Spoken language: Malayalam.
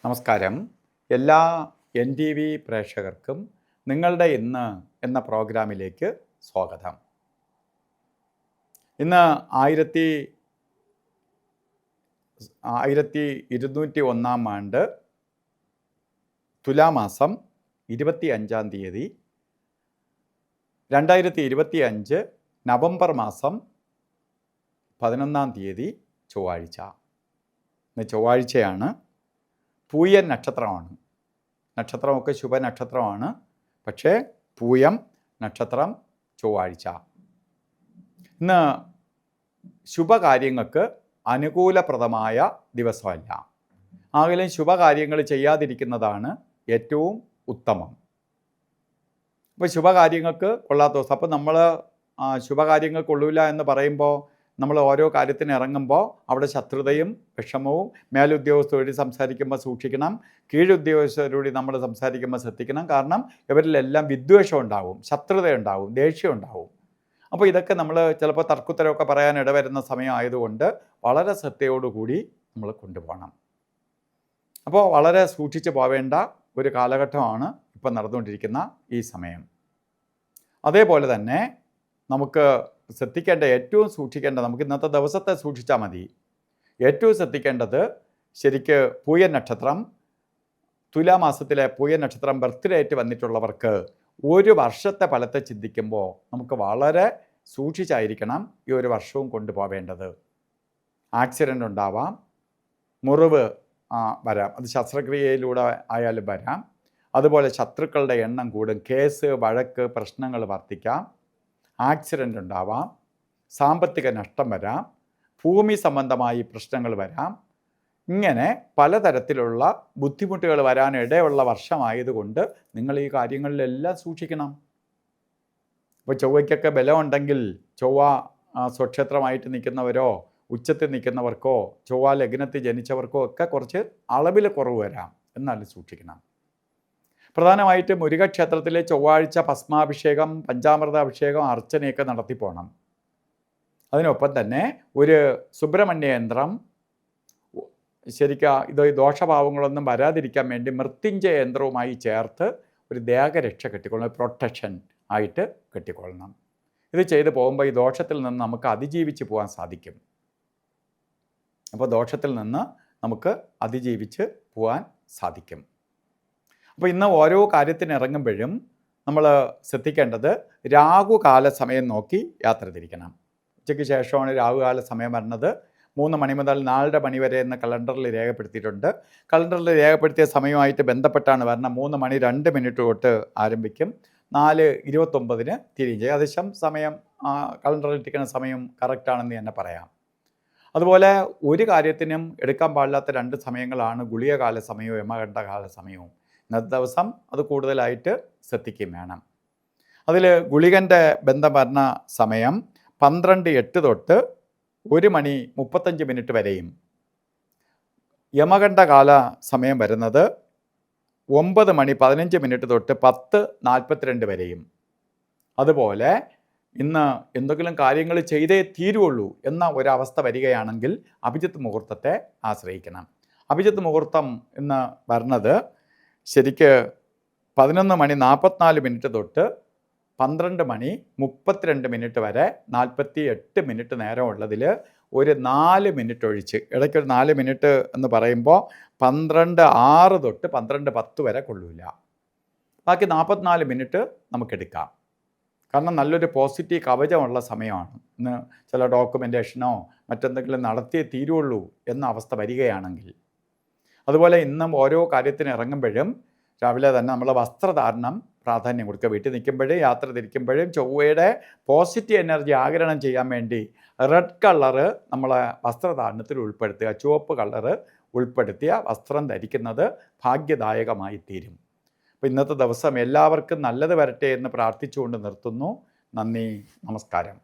നമസ്കാരം. എല്ലാ NTV പ്രേക്ഷകർക്കും നിങ്ങളുടെ ഇന്ന് എന്ന പ്രോഗ്രാമിലേക്ക് സ്വാഗതം. ഇന്ന് 1201 ആണ്ട് തുലാമാസം 25 തീയതി 2025 നവംബർ മാസം 11 തീയതി ചൊവ്വാഴ്ച. ഇന്ന് ചൊവ്വാഴ്ചയാണ്. പൂയൻ നക്ഷത്രമാണ്. നക്ഷത്രമൊക്കെ ശുഭനക്ഷത്രമാണ്. പക്ഷേ പൂയം നക്ഷത്രം ചൊവ്വാഴ്ച. ഇന്ന് ശുഭകാര്യങ്ങൾക്ക് അനുകൂലപ്രദമായ ദിവസമല്ല. ആകലും ശുഭകാര്യങ്ങൾ ചെയ്യാതിരിക്കുന്നതാണ് ഏറ്റവും ഉത്തമം. അപ്പോൾ ശുഭകാര്യങ്ങൾക്ക് കൊള്ളാത്ത ദിവസം. അപ്പോൾ നമ്മൾ ശുഭകാര്യങ്ങൾ കൊള്ളൂല എന്ന് പറയുമ്പോൾ നമ്മൾ ഓരോ കാര്യത്തിന് ഇറങ്ങുമ്പോൾ അവിടെ ശത്രുതയും വിഷമവും, മേലുദ്യോഗസ്ഥരോട് സംസാരിക്കുമ്പോൾ സൂക്ഷിക്കണം, കീഴുദ്യോഗസ്ഥരോട് നമ്മൾ സംസാരിക്കുമ്പോൾ ശ്രദ്ധിക്കണം. കാരണം ഇവരിലെല്ലാം വിദ്വേഷം ഉണ്ടാവും, ശത്രുത ഉണ്ടാവും, ദേഷ്യം ഉണ്ടാവും. അപ്പോൾ ഇതൊക്കെ നമ്മൾ ചിലപ്പോൾ തർക്കുത്തരമൊക്കെ പറയാൻ ഇടവരുന്ന സമയമായതുകൊണ്ട് വളരെ ശ്രദ്ധയോടുകൂടി നമ്മൾ കൊണ്ടുപോകണം. അപ്പോൾ വളരെ സൂക്ഷിച്ച് പോവേണ്ട ഒരു കാലഘട്ടമാണ് ഇപ്പം നടന്നുകൊണ്ടിരിക്കുന്ന ഈ സമയം. അതേപോലെ തന്നെ നമുക്ക് ശ്രദ്ധിക്കേണ്ട, ഏറ്റവും സൂക്ഷിക്കേണ്ട, നമുക്ക് ഇന്നത്തെ ദിവസത്തെ സൂക്ഷിച്ചാൽ മതി. ഏറ്റവും ശ്രദ്ധിക്കേണ്ടത് ശരിക്ക് പൂയൻ നക്ഷത്രം, തുലാമാസത്തിലെ പൂയൻ നക്ഷത്രം ബർത്ത്ഡേ ആയിട്ട് വന്നിട്ടുള്ളവർക്ക് ഒരു വർഷത്തെ ഫലത്തെ ചിന്തിക്കുമ്പോൾ നമുക്ക് വളരെ സൂക്ഷിച്ചായിരിക്കണം ഈ ഒരു വർഷവും കൊണ്ടുപോവേണ്ടത്. ആക്സിഡൻ്റ് ഉണ്ടാവാം, മുറിവ് വരാം, അത് ശസ്ത്രക്രിയയിലൂടെ ആയാലും വരാം. അതുപോലെ ശത്രുക്കളുടെ എണ്ണം കൂടും, കേസ് വഴക്ക് പ്രശ്നങ്ങൾ വർദ്ധിക്കാം, ആക്സിഡൻ്റ് ഉണ്ടാവാം, സാമ്പത്തിക നഷ്ടം വരാം, ഭൂമി സംബന്ധമായി പ്രശ്നങ്ങൾ വരാം. ഇങ്ങനെ പലതരത്തിലുള്ള ബുദ്ധിമുട്ടുകൾ വരാനിടയുള്ള വർഷമായതുകൊണ്ട് നിങ്ങൾ ഈ കാര്യങ്ങളിലെല്ലാം സൂക്ഷിക്കണം. ഇപ്പോൾ ചൊവ്വയ്ക്കൊക്കെ ബലമുണ്ടെങ്കിൽ ചൊവ്വ സ്വക്ഷേത്രമായിട്ട് നിൽക്കുന്നവരോ ഉച്ചത്തിൽ നിൽക്കുന്നവർക്കോ ചൊവ്വ ലഗ്നത്തിൽ ജനിച്ചവർക്കോ ഒക്കെ കുറച്ച് അളവിൽ കുറവ് വരാം, എന്നാലും സൂക്ഷിക്കണം. പ്രധാനമായിട്ട് മുരുകക്ഷേത്രത്തിലെ ചൊവ്വാഴ്ച ഭസ്മാഭിഷേകം, പഞ്ചാമൃത അഭിഷേകം, അർച്ചനയൊക്കെ നടത്തിപ്പോണം. അതിനൊപ്പം തന്നെ ഒരു സുബ്രഹ്മണ്യ യന്ത്രം, ശരിക്കും ഇത് ദോഷഭാവങ്ങളൊന്നും വരാതിരിക്കാൻ വേണ്ടി മൃത്യുഞ്ജയ യന്ത്രവുമായി ചേർത്ത് ഒരു ദേഹരക്ഷ കെട്ടിക്കൊള്ളണം, പ്രൊട്ടക്ഷൻ ആയിട്ട് കെട്ടിക്കൊള്ളണം. ഇത് ചെയ്തു പോകുമ്പോൾ ഈ ദോഷത്തിൽ നിന്ന് നമുക്ക് അതിജീവിച്ച് പോകാൻ സാധിക്കും. അപ്പോൾ ദോഷത്തിൽ നിന്ന് നമുക്ക് അതിജീവിച്ച് പോകാൻ സാധിക്കും. അപ്പോൾ ഇന്ന് ഓരോ കാര്യത്തിന് ഇറങ്ങുമ്പോഴും നമ്മൾ ശ്രദ്ധിക്കേണ്ടത് രാഹുകാല സമയം നോക്കി യാത്ര തിരിക്കണം. ഉച്ചയ്ക്ക് ശേഷമാണ് രാഹുകാല സമയം വരുന്നത്. 3 മണി മുതൽ 4:30 മണി വരെ എന്ന് കലണ്ടറിൽ രേഖപ്പെടുത്തിയിട്ടുണ്ട്. കലണ്ടറിൽ രേഖപ്പെടുത്തിയ സമയമായിട്ട് ബന്ധപ്പെട്ടാണ് വരുന്നത്. 3 മണി 2 മിനിറ്റ് തൊട്ട് ആരംഭിക്കും, 4:29 തിരിയും. ഏകദേശം സമയം കലണ്ടറിൽ ഇരിക്കുന്ന സമയം കറക്റ്റാണെന്ന് തന്നെ പറയാം. അതുപോലെ ഒരു കാര്യത്തിനും എടുക്കാൻ പാടില്ലാത്ത 2 സമയങ്ങളാണ് ഗുളികകാല സമയവും യമകണ്ഠകാല സമയവും. ഇന്നത്തെ ദിവസം അത് കൂടുതലായിട്ട് ശ്രദ്ധിക്കുകയും വേണം. അതിൽ ഗുളികൻ്റെ ബന്ധം വരുന്ന സമയം 12:08 തൊട്ട് 1 മണി 35 മിനിറ്റ് വരെയും, യമകണ്ഠകാല സമയം വരുന്നത് 9 മണി 15 മിനിറ്റ് തൊട്ട് 10:42 വരെയും. അതുപോലെ ഇന്ന് എന്തെങ്കിലും കാര്യങ്ങൾ ചെയ്തേ തീരുള്ളൂ എന്ന ഒരവസ്ഥ വരികയാണെങ്കിൽ അഭിജിത്ത് മുഹൂർത്തത്തെ ആശ്രയിക്കണം. അഭിജിത്ത് മുഹൂർത്തം ഇന്ന് വരുന്നത് ശരിക്ക് 11 മണി 44 മിനിറ്റ് തൊട്ട് 12 മണി 32 മിനിറ്റ് വരെ 48 മിനിറ്റ് നേരമുള്ളതിൽ ഒരു 4 മിനിറ്റ് ഒഴിച്ച്, ഇടയ്ക്കൊരു 4 മിനിറ്റ് എന്ന് പറയുമ്പോൾ 12:06 തൊട്ട് 12:10 വരെ കൊള്ളൂല. ബാക്കി 44 മിനിറ്റ് നമുക്കെടുക്കാം. കാരണം നല്ലൊരു പോസിറ്റീവ് കവചമുള്ള സമയമാണ്. ഇന്ന് ചില ഡോക്യുമെൻറ്റേഷനോ മറ്റെന്തെങ്കിലും നടത്തിയേ തീരുള്ളൂ എന്ന അവസ്ഥ വരികയാണെങ്കിൽ. അതുപോലെ ഇന്നും ഓരോ കാര്യത്തിന് ഇറങ്ങുമ്പോഴും രാവിലെ തന്നെ നമ്മൾ വസ്ത്രധാരണം പ്രാധാന്യം കൊടുക്കുക. വീട്ടിൽ നിൽക്കുമ്പോഴും യാത്ര തിരിക്കുമ്പോഴും ചൊവ്വയുടെ പോസിറ്റീവ് എനർജി ആഗിരണം ചെയ്യാൻ വേണ്ടി റെഡ് കളറ് നമ്മളെ വസ്ത്രധാരണത്തിൽ ഉൾപ്പെടുത്തുക. ചുവപ്പ് കളറ് ഉൾപ്പെടുത്തിയ വസ്ത്രം ധരിക്കുന്നത് ഭാഗ്യദായകമായി തീരും. അപ്പോൾ ഇന്നത്തെ ദിവസം എല്ലാവർക്കും നല്ലത് വരട്ടെ എന്ന് പ്രാർത്ഥിച്ചുകൊണ്ട് നിർത്തുന്നു. നന്ദി, നമസ്കാരം.